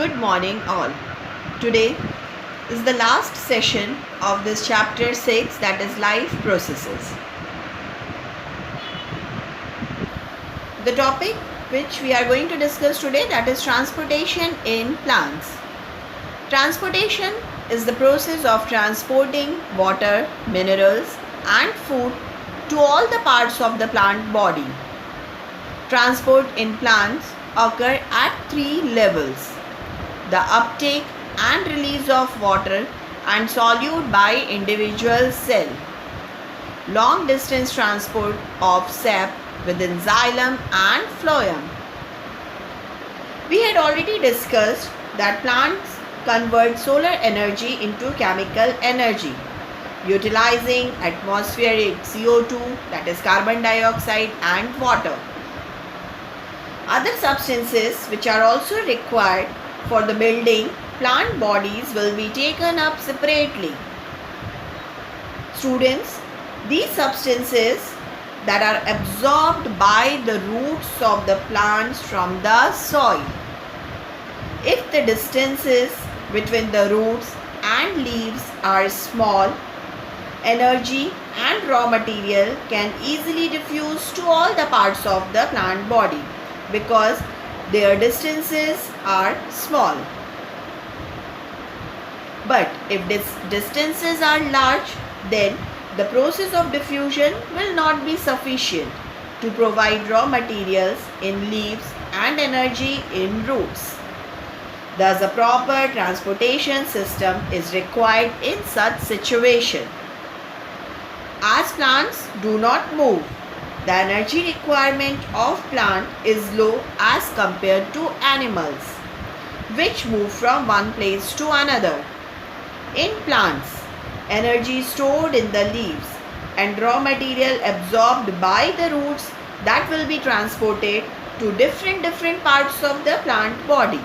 Good morning, all. Today is the last session of this chapter 6, that is life processes. The topic which we are going to discuss today, that is transportation in plants. Transportation is the process of transporting water, minerals and food to all the parts of the plant body. Transport in plants occur at three levels: the uptake and release of water and solute by individual cell, long distance transport of sap within xylem and phloem. We had already discussed that plants convert solar energy into chemical energy utilizing atmospheric CO2, that is carbon dioxide, and water. Other substances which are also required for the building plant bodies will be taken up separately. Students, these substances that are absorbed by the roots of the plants from the soil. If the distances between the roots and leaves are small, energy and raw material can easily diffuse to all the parts of the plant body because their distances are small. But if distances are large, then the process of diffusion will not be sufficient to provide raw materials in leaves and energy in roots. Thus, a proper transportation system is required in such situation. As plants do not move, the energy requirement of plant is low as compared to animals, which move from one place to another. In plants, energy stored in the leaves and raw material absorbed by the roots that will be transported to different parts of the plant body.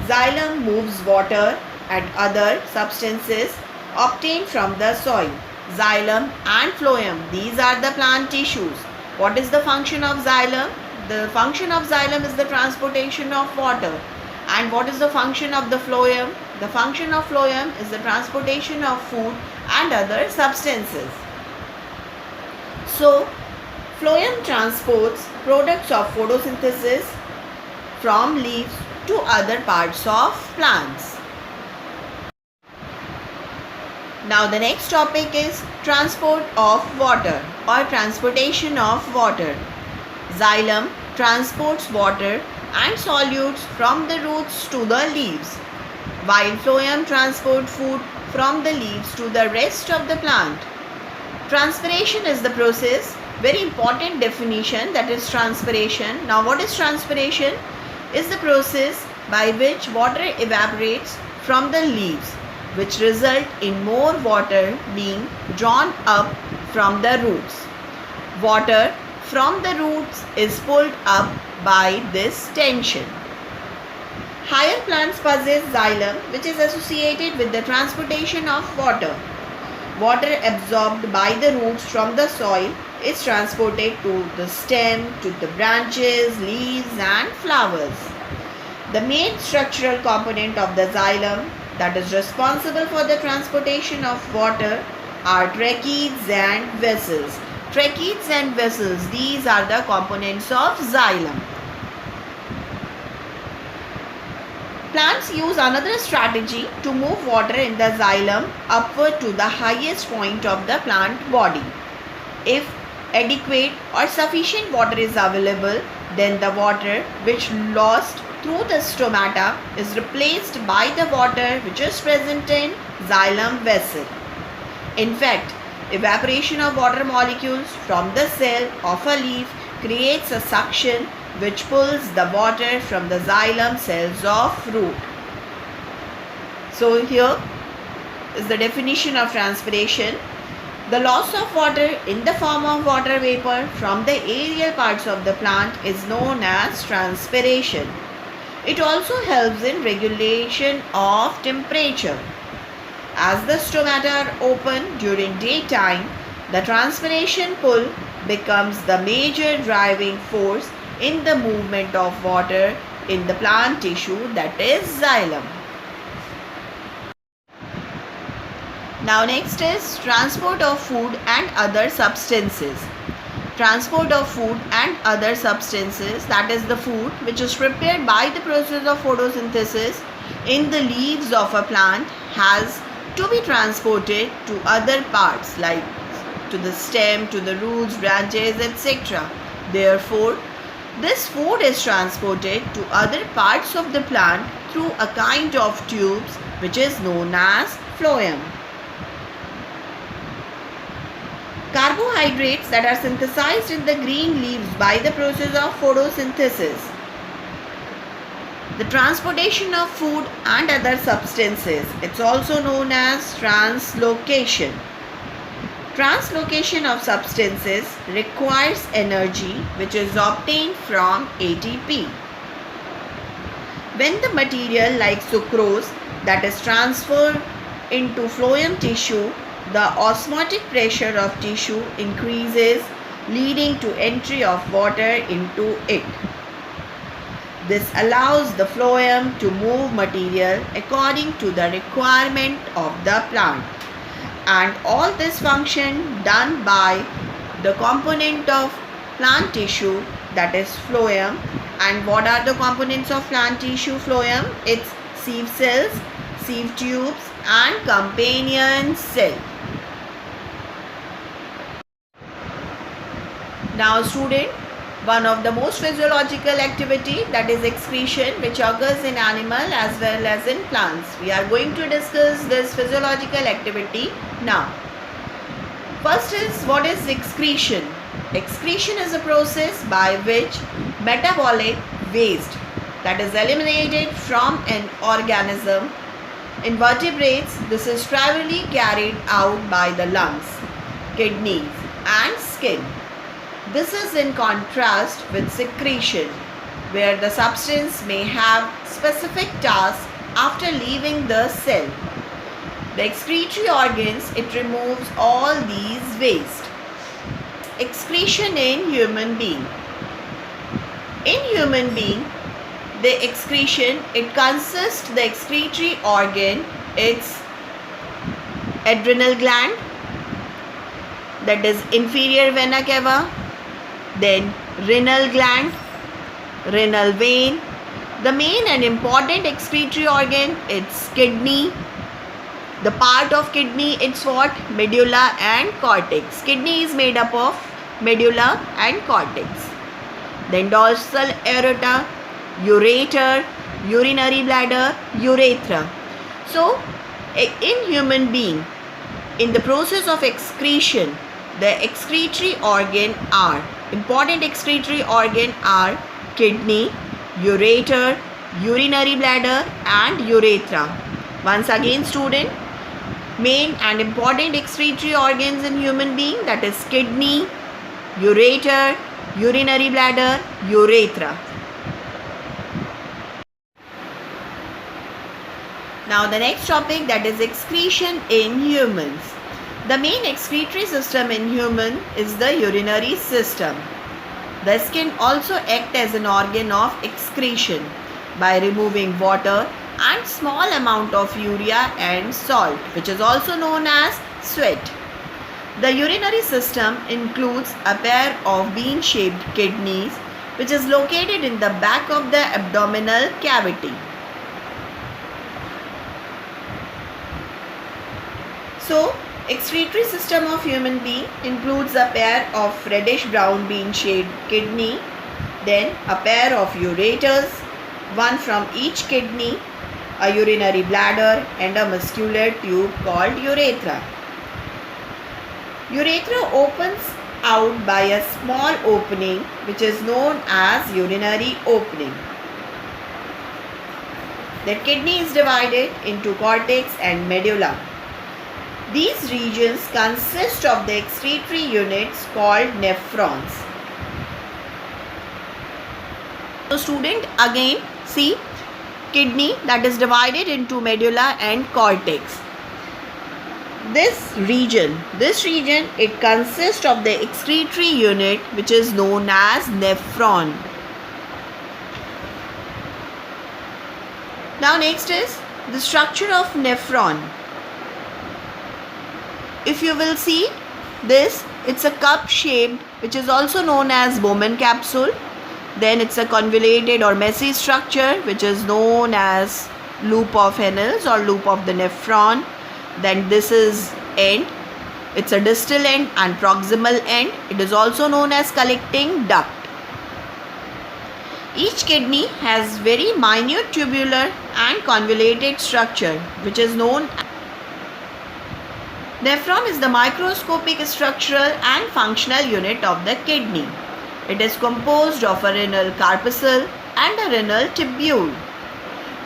Xylem moves water and other substances obtained from the soil. Xylem and phloem, these are the plant tissues. What is the function of xylem? The function of xylem is the transportation of water. And what is the function of the phloem? The function of phloem is the transportation of food and other substances. So, phloem transports products of photosynthesis from leaves to other parts of plants. Now the next topic is transport of water or transportation of water. Xylem transports water and solutes from the roots to the leaves, while phloem transports food from the leaves to the rest of the plant. Transpiration is the process, very important definition, that is transpiration. Now what is transpiration? Is the process by which water evaporates from the leaves, which result in more water being drawn up from the roots. Water from the roots is pulled up by this tension. Higher plants possess xylem, which is associated with the transportation of water. Water absorbed by the roots from the soil is transported to the stem, to the branches, leaves and flowers. The main structural component of the xylem that is responsible for the transportation of water are tracheids and vessels. Tracheids and vessels, these are the components of xylem. Plants use another strategy to move water in the xylem upward to the highest point of the plant body. If adequate or sufficient water is available, then the water which lost through the stomata is replaced by the water which is present in xylem vessel. In fact, evaporation of water molecules from the cell of a leaf creates a suction which pulls the water from the xylem cells of root. So here is the definition of transpiration. The loss of water in the form of water vapor from the aerial parts of the plant is known as transpiration. It also helps in regulation of temperature. As the stomata are open during daytime, the transpiration pull becomes the major driving force in the movement of water in the plant tissue, that is xylem. Now next is transport of food and other substances. Transport of food and other substances, that is the food which is prepared by the process of photosynthesis in the leaves of a plant, has to be transported to other parts like to the stem, to the roots, branches, etc. Therefore, this food is transported to other parts of the plant through a kind of tubes which is known as phloem. Carbohydrates that are synthesized in the green leaves by the process of photosynthesis. The transportation of food and other substances, it's also known as translocation. Translocation of substances requires energy which is obtained from ATP. When the material like sucrose that is transferred into phloem tissue, the osmotic pressure of tissue increases, leading to entry of water into it. This allows the phloem to move material according to the requirement of the plant. And all this function done by the component of plant tissue, that is phloem. And what are the components of plant tissue phloem? It's sieve cells, sieve tubes and companion cell. Now student, one of the most physiological activity, that is excretion, which occurs in animal as well as in plants. We are going to discuss this physiological activity now. First is, what is excretion? Excretion is a process by which metabolic waste that is eliminated from an organism. In vertebrates, this is primarily carried out by the lungs, kidneys and skin. This is in contrast with secretion, where the substance may have specific tasks after leaving the cell. The excretory organs, it removes all these waste. Excretion in human being. In human being, the excretion, it consists the excretory organ, its adrenal gland, that is inferior vena cava, then renal gland, renal vein. The main and important excretory organ, it's kidney. The part of kidney, it's what? Medulla and cortex. Kidney is made up of medulla and cortex. Then dorsal aorta, ureter, urinary bladder, urethra. So, in human being, in the process of excretion, the excretory organ are, important excretory organ are kidney, ureter, urinary bladder and urethra. Once again student, main and important excretory organs in human being, that is kidney, ureter, urinary bladder, urethra. Now the next topic, that is excretion in humans. The main excretory system in human is the urinary system. The skin also acts as an organ of excretion by removing water and small amount of urea and salt, which is also known as sweat. The urinary system includes a pair of bean-shaped kidneys, which is located in the back of the abdominal cavity. So, excretory system of human being includes a pair of reddish brown bean-shaped kidney, then a pair of ureters, one from each kidney, a urinary bladder and a muscular tube called urethra. Urethra opens out by a small opening which is known as urinary opening. The kidney is divided into cortex and medulla. These regions consist of the excretory units called nephrons. So student, again see, kidney that is divided into medulla and cortex. This region it consists of the excretory unit which is known as nephron. Now next is the structure of nephron. If you will see this, it's a cup shaped, which is also known as Bowman capsule. Then it's a convoluted or messy structure, which is known as loop of Henle's or loop of the nephron. Then this is end. It's a distal end and proximal end. It is also known as collecting duct. Each kidney has very minute tubular and convoluted structure, which is known as nephron is the microscopic structural and functional unit of the kidney. It is composed of a renal corpuscle and a renal tubule.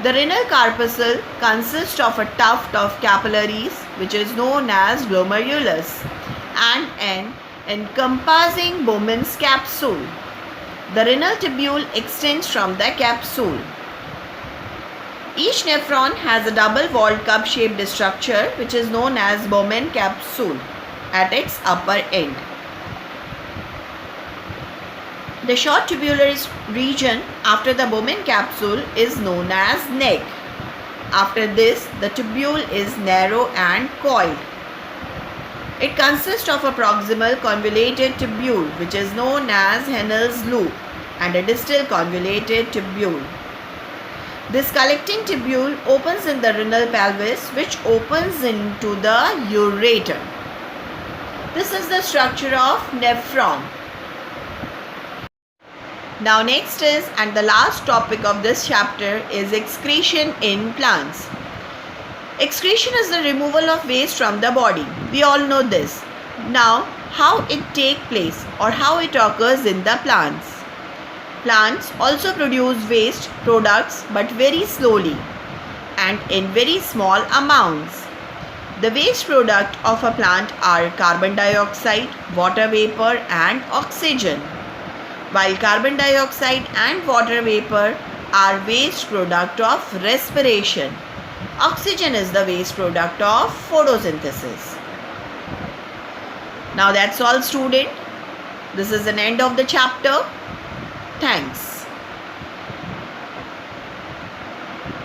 The renal corpuscle consists of a tuft of capillaries, which is known as glomerulus, and an encompassing Bowman's capsule. The renal tubule extends from the capsule. Each nephron has a double-walled cup-shaped structure, which is known as Bowman capsule at its upper end. The short tubular region after the Bowman capsule is known as neck. After this, the tubule is narrow and coiled. It consists of a proximal convoluted tubule, which is known as Henle's loop, and a distal convoluted tubule. This collecting tubule opens in the renal pelvis, which opens into the ureter. This is the structure of nephron. Now next is, and the last topic of this chapter is excretion in plants. Excretion is the removal of waste from the body. We all know this. Now, how it takes place or how it occurs in the plants. Plants also produce waste products, but very slowly and in very small amounts. The waste product of a plant are carbon dioxide, water vapor and oxygen. While carbon dioxide and water vapor are waste product of respiration, oxygen is the waste product of photosynthesis. Now that's all, student. This is an end of the chapter. Thanks.